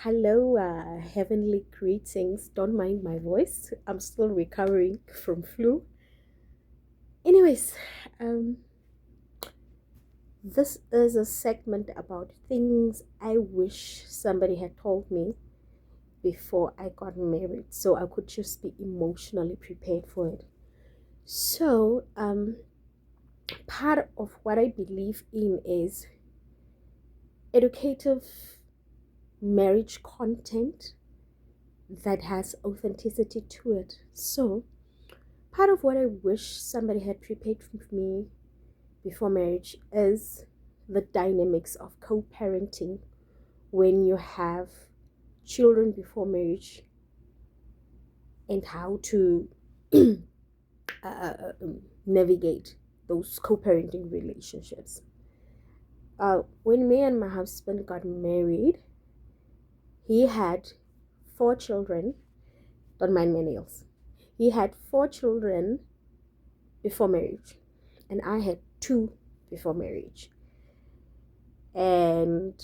Hello, heavenly greetings. Don't mind my voice. I'm still recovering from flu. Anyways, um, this is a segment about things I wish somebody had told me before I got married, so I could just be emotionally prepared for it. So, part of what I believe in is educative marriage content that has authenticity to it. So, part of what I wish somebody had prepared for me before marriage is the dynamics of co parenting when you have children before marriage and how to navigate those co parenting relationships. When me and my husband got married, he had four children. Don't mind my nails. He had four children before marriage, and I had two before marriage. And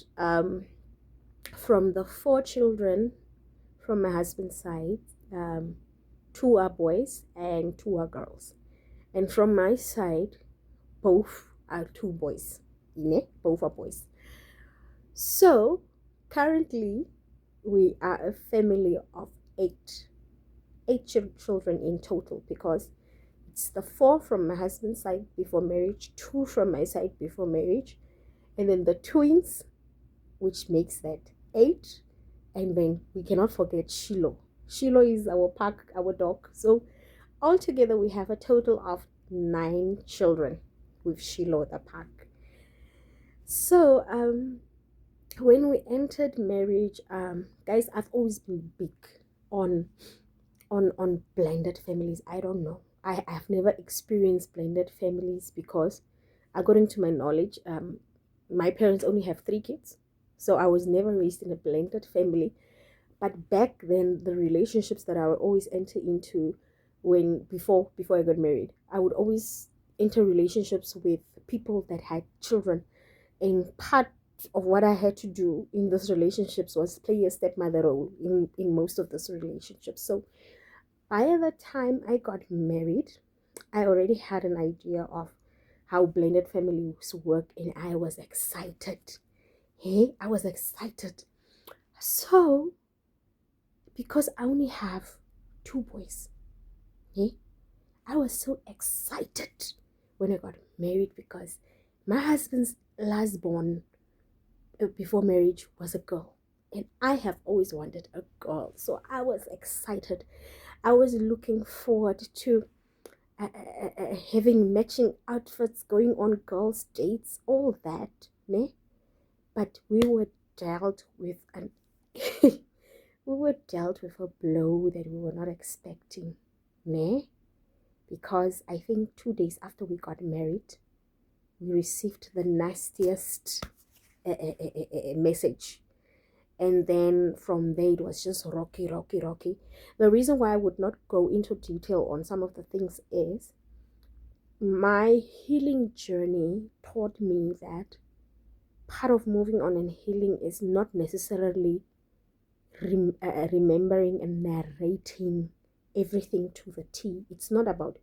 from the four children from my husband's side, two are boys and two are girls. And from my side, both are two boys. Both are boys. So currently, we are a family of eight children in total, because it's the four from my husband's side before marriage, two from my side before marriage, and then the twins, which makes that eight. And then we cannot forget Shiloh. Shiloh is our pack, our dog. So altogether, we have a total of 9 children with Shiloh, the pack. So when we entered marriage, guys, I've always been big on blended families. I don't know. I've never experienced blended families because, according to my knowledge, my parents only have 3 kids. So I was never raised in a blended family. But back then, the relationships that I would always enter into before I got married, I would always enter relationships with people that had children. And part of what I had to do in those relationships was play a stepmother role in most of those relationships. So by the time I got married, I already had an idea of how blended families work, and I was excited. Hey, I was excited. So, because I only have two boys, hey, I was so excited when I got married, because my husband's last born before marriage was a girl, and I have always wanted a girl. So I was excited. I was looking forward to having matching outfits, going on girls' dates, all that, ne? But we were dealt with an we were dealt with a blow that we were not expecting, ne? Because I think 2 days after we got married, we received the nastiest message. And then from there, it was just rocky. The reason why I would not go into detail on some of the things is my healing journey taught me that part of moving on and healing is not necessarily remembering and narrating everything to the T. It's not about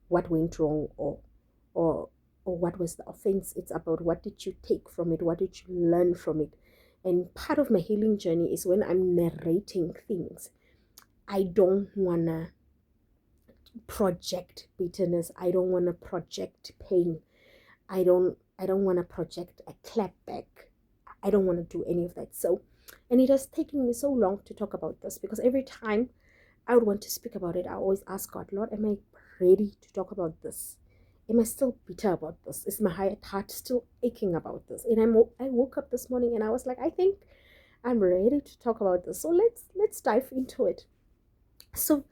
what went wrong or what was the offense. It's about what did you take from it, what did you learn from it. And part of my healing journey is when I'm narrating things, I don't want to project bitterness. I don't want to project pain. I don't want to project a clapback. I don't want to do any of that. So, and it has taken me so long to talk about this, because every time I would want to speak about it, I always ask God, Lord, am I ready to talk about this? Am I still bitter about this? Is my heart still aching about this? And I woke up this morning and I was like, I think I'm ready to talk about this. So let's dive into it. So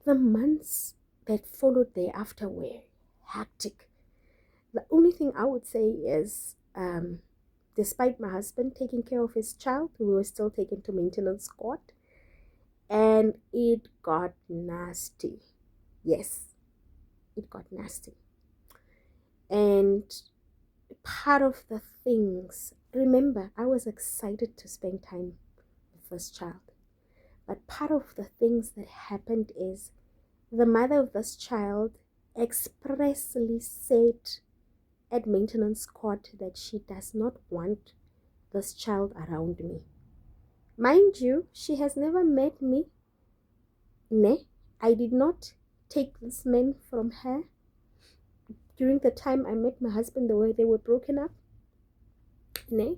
the months that followed thereafter were hectic. The only thing I would say is, despite my husband taking care of his child, we were still taken to maintenance court, and it got nasty. Yes, it got nasty. And part of the things, remember, I was excited to spend time with this child. But part of the things that happened is the mother of this child expressly said at maintenance court that she does not want this child around me. Mind you, she has never met me. Ne, I did not take this man from her. During the time I met my husband, the way they were broken up. Ne?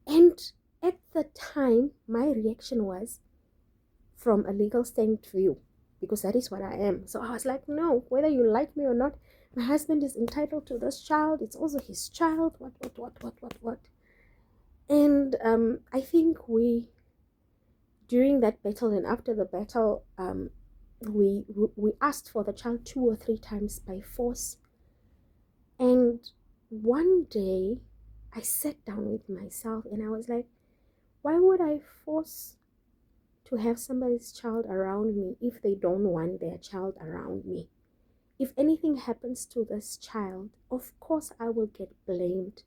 And at the time, my reaction was from a legal stand view, because that is what I am. So I was like, no, whether you like me or not, my husband is entitled to this child. It's also his child. What. And I think during that battle and after the battle, we asked for the child 2 or 3 times by force. And one day I sat down with myself and I was like, why would I force to have somebody's child around me if they don't want their child around me? If anything happens to this child, of course I will get blamed.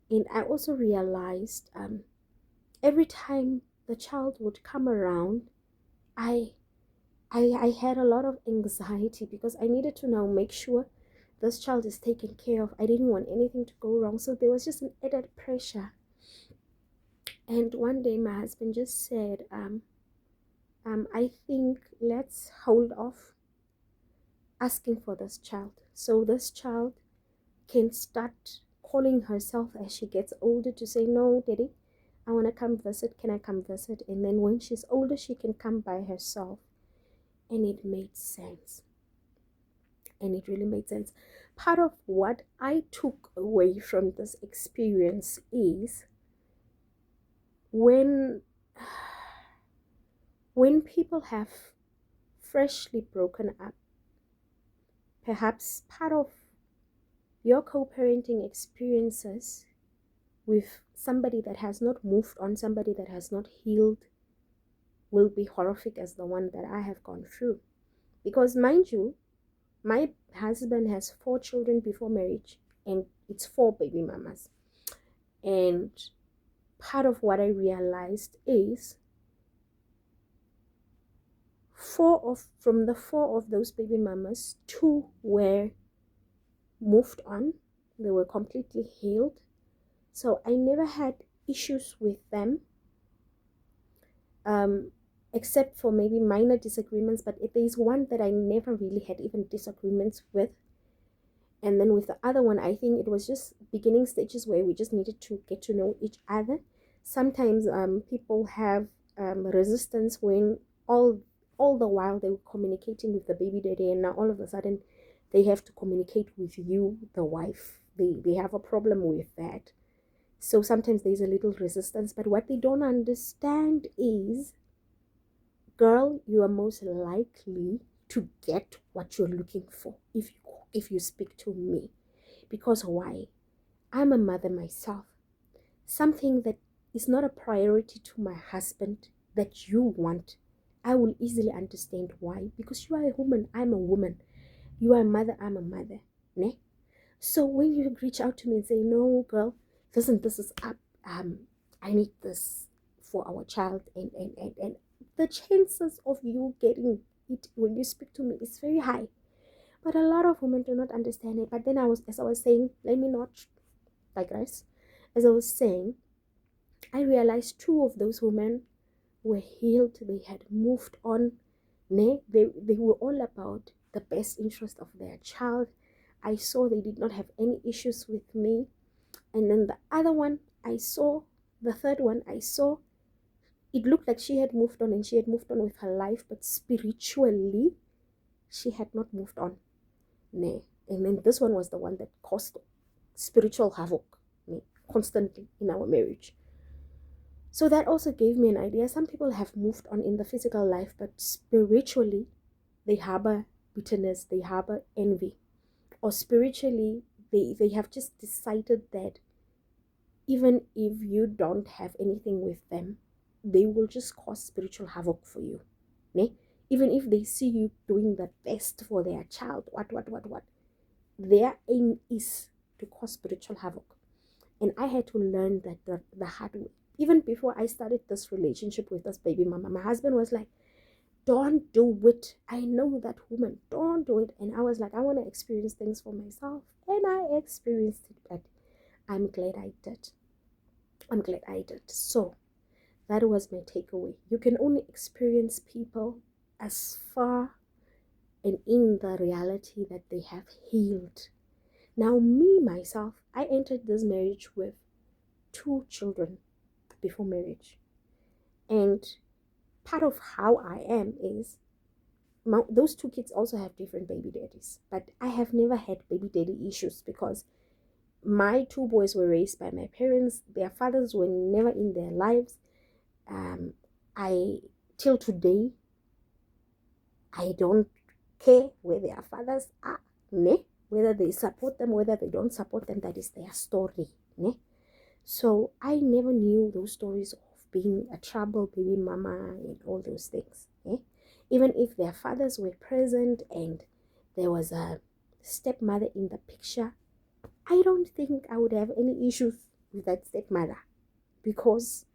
And I also realized every time the child would come around, I had a lot of anxiety because I needed to now make sure this child is taken care of. I didn't want anything to go wrong. So there was just an added pressure. And one day my husband just said, I think let's hold off asking for this child. So this child can start calling herself as she gets older to say, no, Daddy, I want to come visit. Can I come visit? And then when she's older, she can come by herself. And it made sense. And it really made sense. Part of what I took away from this experience is when people have freshly broken up, perhaps part of your co-parenting experiences with somebody that has not moved on, somebody that has not healed, will be horrific as the one that I have gone through. Because mind you, my husband has 4 children before marriage, and it's 4 baby mamas. And part of what I realized is from the 4 of those baby mamas, 2 were moved on. They were completely healed. So I never had issues with them, except for maybe minor disagreements. But there is one that I never really had even disagreements with. And then with the other one, I think it was just beginning stages where we just needed to get to know each other. Sometimes people have resistance when all the while they were communicating with the baby daddy, and now all of a sudden they have to communicate with you, the wife. They have a problem with that. So sometimes there's a little resistance. But what they don't understand is, girl, you are most likely to get what you're looking for if you speak to me. Because why? I'm a mother myself. Something that is not a priority to my husband that you want, I will easily understand why. Because you are a woman, I'm a woman. You are a mother, I'm a mother. Ne? So when you reach out to me and say, no, girl, this is up, I need this for our child, and the chances of you getting it when you speak to me is very high. But a lot of women do not understand it. But then as I was saying, let me not digress. As I was saying, I realized 2 of those women were healed. They had moved on. They were all about the best interest of their child. I saw they did not have any issues with me. And then the other one, the third one, I saw it looked like she had moved on, and she had moved on with her life, but spiritually, she had not moved on. And then this one was the one that caused spiritual havoc constantly in our marriage. So that also gave me an idea. Some people have moved on in the physical life, but spiritually, they harbor bitterness, they harbor envy. Or spiritually, they have just decided that even if you don't have anything with them, they will just cause spiritual havoc for you. Even if they see you doing the best for their child, what, their aim is to cause spiritual havoc. And I had to learn that the hard way, even before I started this relationship with this baby mama, my husband was like, don't do it. I know that woman. Don't do it. And I was like, I want to experience things for myself. And I experienced it, but I'm glad I did. I'm glad I did. So that was my takeaway. You can only experience people as far and in the reality that they have healed. Now, me, myself, I entered this marriage with 2 children before marriage. And part of how I am is those 2 kids also have different baby daddies. But I have never had baby daddy issues because my 2 boys were raised by my parents. Their fathers were never in their lives. Till today, I don't care where their fathers are, ne? Whether they support them, whether they don't support them, that is their story, ne? So I never knew those stories of being a trouble baby mama and all those things, ne? Even if their fathers were present and there was a stepmother in the picture, I don't think I would have any issues with that stepmother because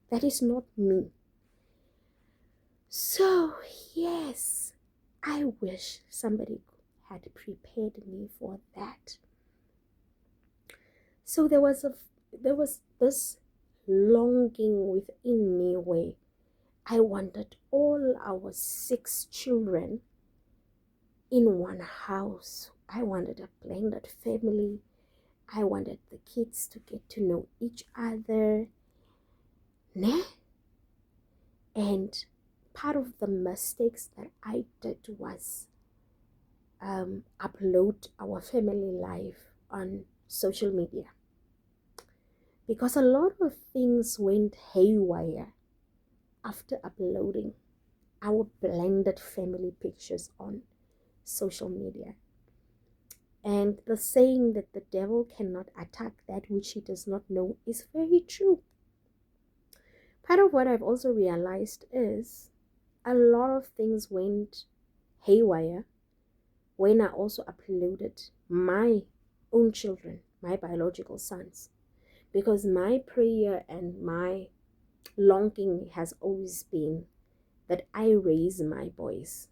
that is not me. So, yes, I wish somebody had prepared me for that. So there was this longing within me where I wanted all our 6 children in one house. I wanted a blended family. I wanted the kids to get to know each other, ne? And part of the mistakes that I did was upload our family life on social media, because a lot of things went haywire after uploading our blended family pictures on social media. And the saying that the devil cannot attack that which he does not know is very true. Part of what I've also realized is a lot of things went haywire when I also uploaded my own children, my biological sons, because my prayer and my longing has always been that I raise my boys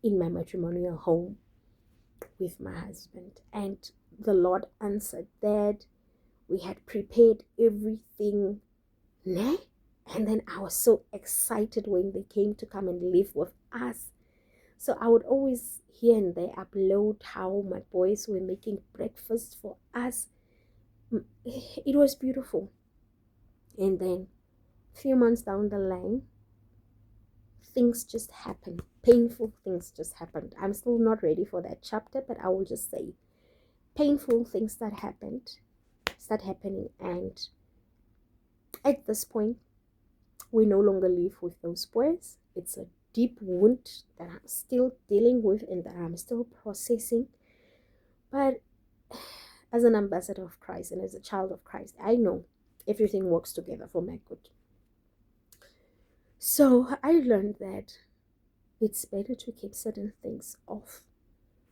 in my matrimonial home with my husband. And the Lord answered that. We had prepared everything, ne? And then I was so excited when they came to come and live with us. So I would always here and there upload how my boys were making breakfast for us. It was beautiful. And then a few months down the line, things just happened. Painful things just happened. I'm still not ready for that chapter, but I will just say painful things that happened start happening. And at this point, we no longer live with those boys. It's a deep wound that I'm still dealing with and that I'm still processing. But as an ambassador of Christ and as a child of Christ, I know everything works together for my good. So I learned that it's better to keep certain things off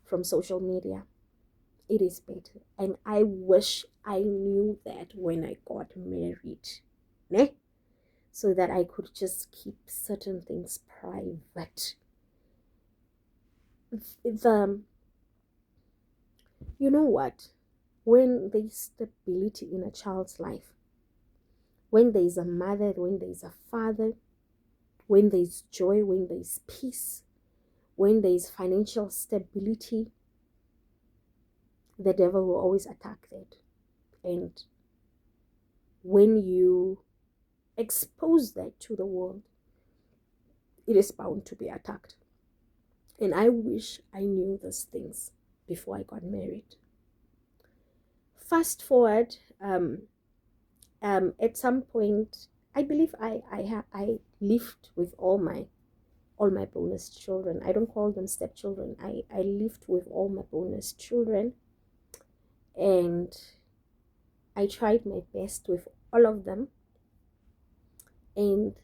from social media. It is better. And I wish I knew that when I got married, ne? So that I could just keep certain things private. You know what? When there's stability in a child's life, when there's a mother, when there's a father, when there's joy, when there's peace, when there's financial stability, the devil will always attack that. And when you expose that to the world, it is bound to be attacked. And I wish I knew these things before I got married. Fast forward, at some point, I believe I lived with all my bonus children. I don't call them stepchildren. I lived with all my bonus children, and I tried my best with all of them. And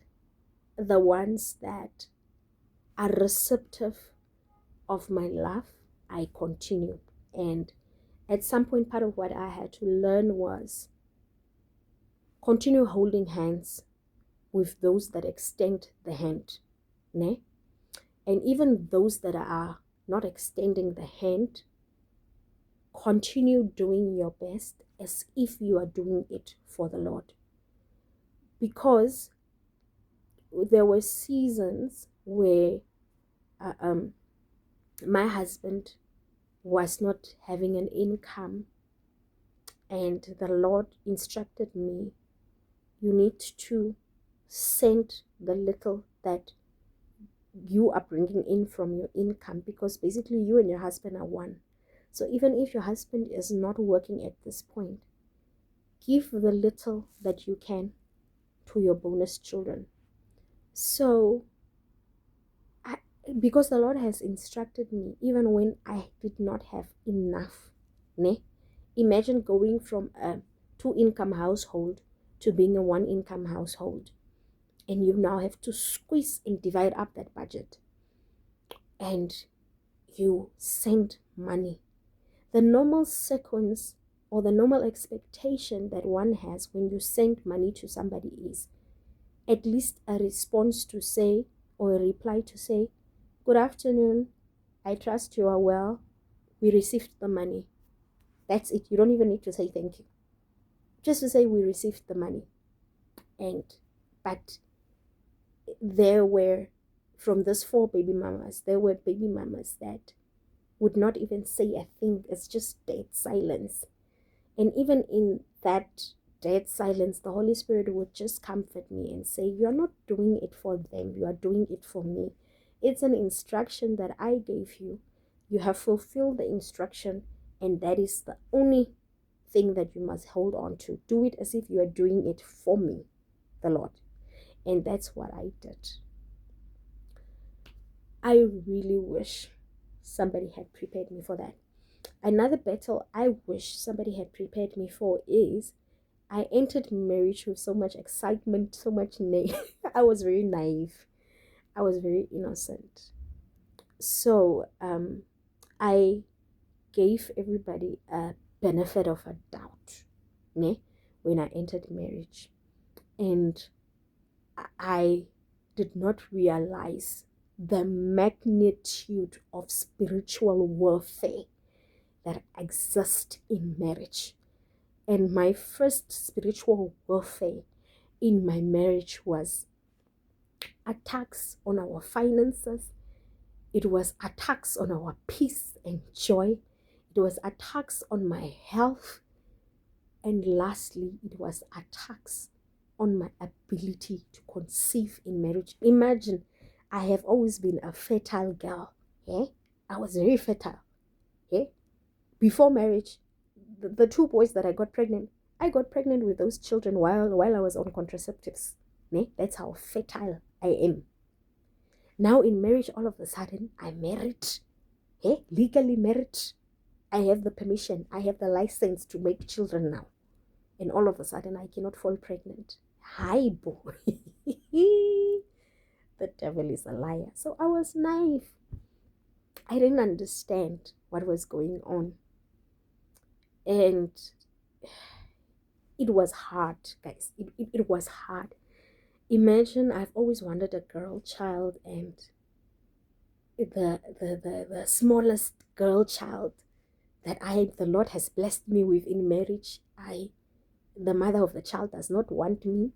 the ones that are receptive of my love, I continued. And at some point, part of what I had to learn was Continue holding hands with those that extend the hand, ne? And even those that are not extending the hand, continue doing your best as if you are doing it for the Lord. Because there were seasons where my husband was not having an income, and the Lord instructed me, you need to send the little that you are bringing in from your income, because basically you and your husband are one. So even if your husband is not working at this point, give the little that you can to your bonus children. So because the Lord has instructed me, even when I did not have enough, ne? Imagine going from a 2-income household to being a 1-income household, and you now have to squeeze and divide up that budget, and you send money. The normal sequence or the normal expectation that one has when you send money to somebody is at least a response to say, or a reply to say, good afternoon, I trust you are well, we received the money. That's it. You don't even need to say thank you. Just to say we received the money. But there were, from those 4 baby mamas, there were baby mamas that would not even say a thing. It's just dead silence. And even in that dead silence, the Holy Spirit would just comfort me and say, you're not doing it for them, you are doing it for me. It's an instruction that I gave you. You have fulfilled the instruction, and that is the only thing that you must hold on to. Do it as if you are doing it for me, the Lord. And that's what I did. I really wish somebody had prepared me for that. Another battle I wish somebody had prepared me for is I entered marriage with so much excitement, so much I was very naive. I was very innocent. So I gave everybody a benefit of a doubt, when I entered marriage. And I did not realize the magnitude of spiritual warfare that exists in marriage. And my first spiritual warfare in my marriage was attacks on our finances. It was attacks on our peace and joy. It was attacks on my health. And lastly, it was attacks on my ability to conceive in marriage. Imagine, I have always been a fertile girl. I was very fertile. Before marriage, the 2 boys that I got pregnant with those children while I was on contraceptives. That's how fertile I am. Now in marriage, all of a sudden, I'm married. Legally married. I have the permission. I have the license to make children now. And all of a sudden, I cannot fall pregnant. Hi, boy. The devil is a liar. So I was naive. I didn't understand what was going on. And it was hard, guys. It was hard. Imagine, I've always wanted a girl child, and the smallest girl child that the Lord has blessed me with in marriage, the mother of the child does not want me.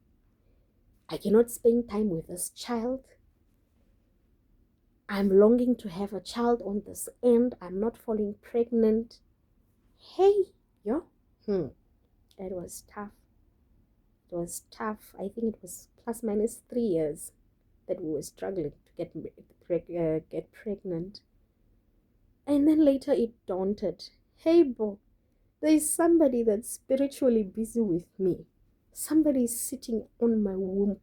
I cannot spend time with this child. I'm longing to have a child on this end. I'm not falling pregnant. Hey, yo. It was tough. It was tough. I think it was plus minus 3 years that we were struggling to get pregnant. And then later it dawnted. Hey, bo, there's somebody that's spiritually busy with me. Somebody is sitting on my womb.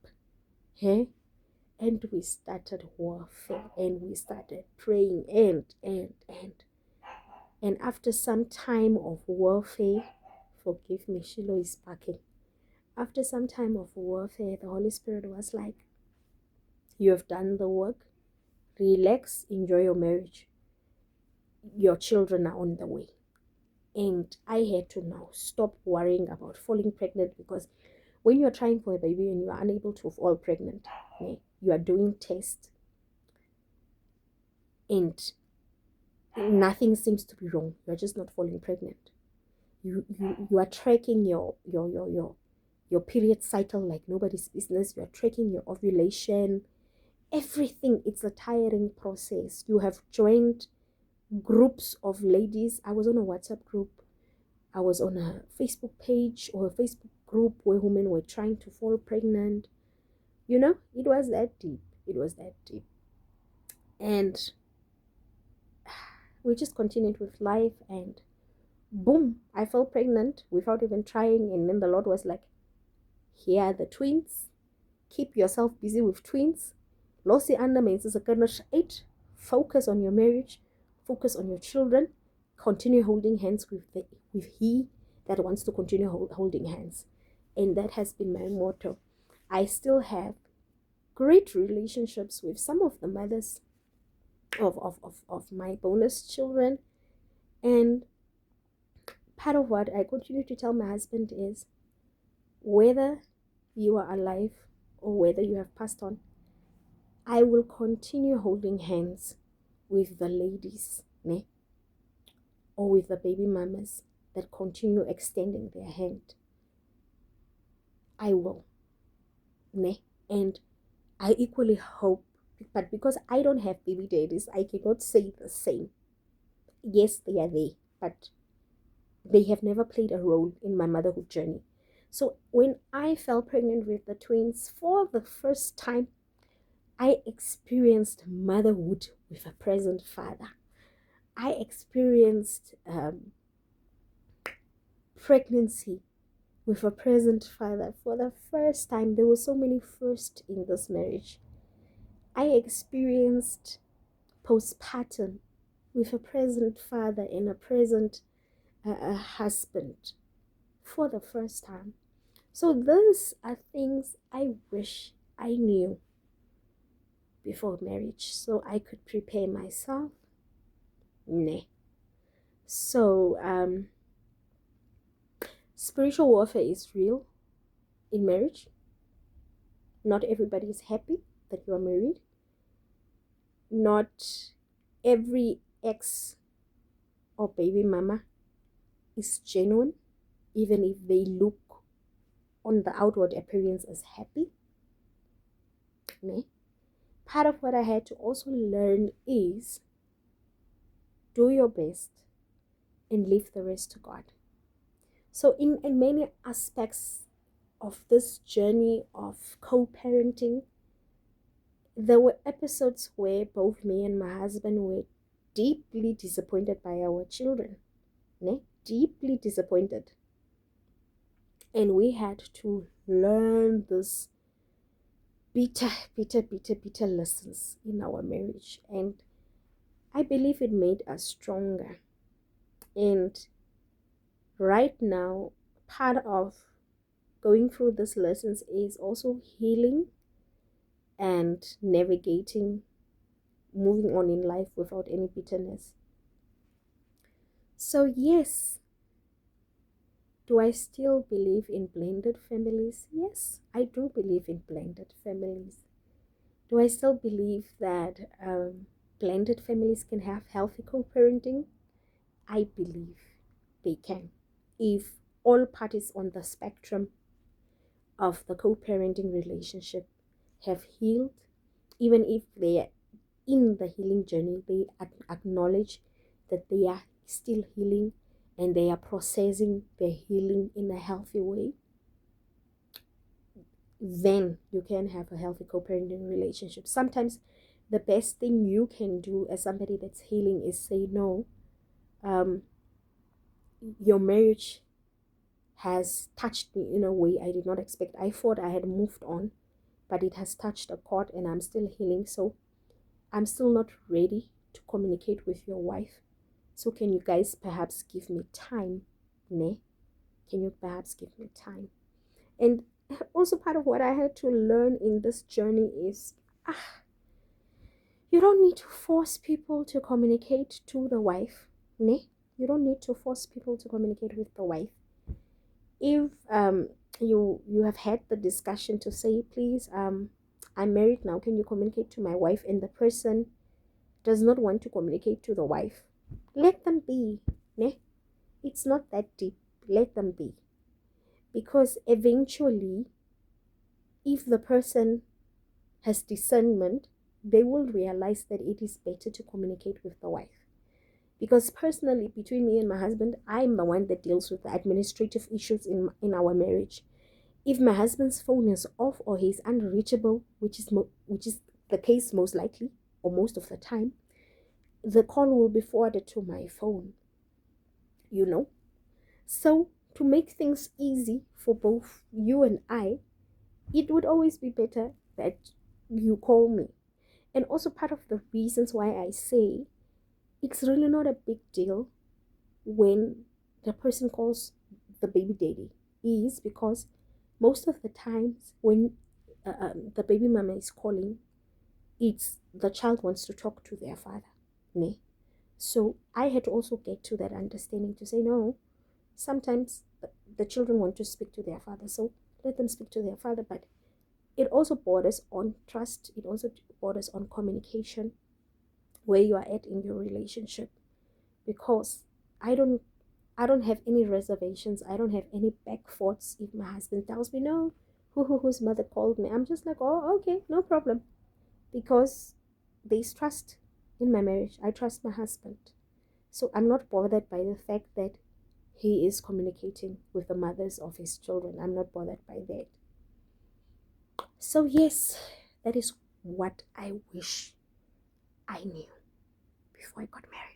And we started warfare, and we started praying, and after some time of warfare, forgive me, Shiloh is barking. After some time of warfare, the Holy Spirit was like, you have done the work, relax, enjoy your marriage. Your children are on the way. And I had to now stop worrying about falling pregnant, because when you're trying for a baby and you are unable to fall pregnant, you are doing tests and nothing seems to be wrong. You're just not falling pregnant. You are tracking your period cycle like nobody's business. You're tracking your ovulation, everything. It's a tiring process. You have joined groups of ladies. I was on a WhatsApp group. I was on a Facebook page or a Facebook group where women were trying to fall pregnant. You know, it was that deep. It was that deep. And we just continued with life, and boom, I fell pregnant without even trying. And then the Lord was like, here are the twins. Keep yourself busy with twins. Losi anda means 8. Focus on your marriage. Focus on your children. Continue holding hands with he that wants to continue holding hands. And that has been my motto. I still have great relationships with some of the mothers of my bonus children. And part of what I continue to tell my husband is, whether you are alive or whether you have passed on, I will continue holding hands with the ladies, or with the baby mamas that continue extending their hand. I will, and I equally hope, but because I don't have baby daddies, I cannot say the same. Yes, they are there, but they have never played a role in my motherhood journey. So when I fell pregnant with the twins for the first time, I experienced motherhood with a present father. I experienced pregnancy with a present father for the first time. There were so many firsts in this marriage. I experienced postpartum with a present father and a present husband for the first time. So those are things I wish I knew before marriage, so I could prepare myself. So spiritual warfare is real in marriage. Not everybody is happy that you are married. Not every ex or baby mama is genuine, even if they look on the outward appearance as happy. Part of what I had to also learn is do your best and leave the rest to God. So in many aspects of this journey of co-parenting, there were episodes where both me and my husband were deeply disappointed by our children. Deeply disappointed. And we had to learn this bitter lessons in our marriage. And I believe it made us stronger. And right now, part of going through these lessons is also healing and navigating, moving on in life without any bitterness. So yes, do I still believe in blended families? Yes, I do believe in blended families. Do I still believe that blended families can have healthy co-parenting? I believe they can, if all parties on the spectrum of the co-parenting relationship have healed, even if they are in the healing journey, they acknowledge that they are still healing and they are processing their healing in a healthy way, then you can have a healthy co-parenting relationship. Sometimes the best thing you can do as somebody that's healing is say, no, your marriage has touched me in a way I did not expect. I thought I had moved on, but it has touched a chord and I'm still healing. So I'm still not ready to communicate with your wife. So can you guys perhaps give me time? Can you perhaps give me time? And also part of what I had to learn in this journey is you don't need to force people to communicate to the wife. You don't need to force people to communicate with the wife. If you have had the discussion to say, please, I'm married now, can you communicate to my wife? And the person does not want to communicate to the wife, let them be. Ne? It's not that deep. Let them be. Because eventually, if the person has discernment, they will realize that it is better to communicate with the wife. Because personally, between me and my husband, I'm the one that deals with the administrative issues in our marriage. If my husband's phone is off or he's unreachable, which is the case most likely or most of the time, the call will be forwarded to my phone, you know. So to make things easy for both you and I, it would always be better that you call me. And also, part of the reasons why I say it's really not a big deal when the person calls the baby daddy is because most of the times when the baby mama is calling, it's the child wants to talk to their father. Ne? So I had to also get to that understanding to say, no, sometimes the children want to speak to their father, so let them speak to their father. But it also borders on trust. It also borders on communication, where you are at in your relationship. Because I don't I don't have any reservations. I don't have any back thoughts if my husband tells me no, whose mother called me. I'm just like, oh, okay, no problem. Because there's trust in my marriage. I trust my husband. So I'm not bothered by the fact that he is communicating with the mothers of his children. I'm not bothered by that. So yes, that is what I wish I knew before I got married.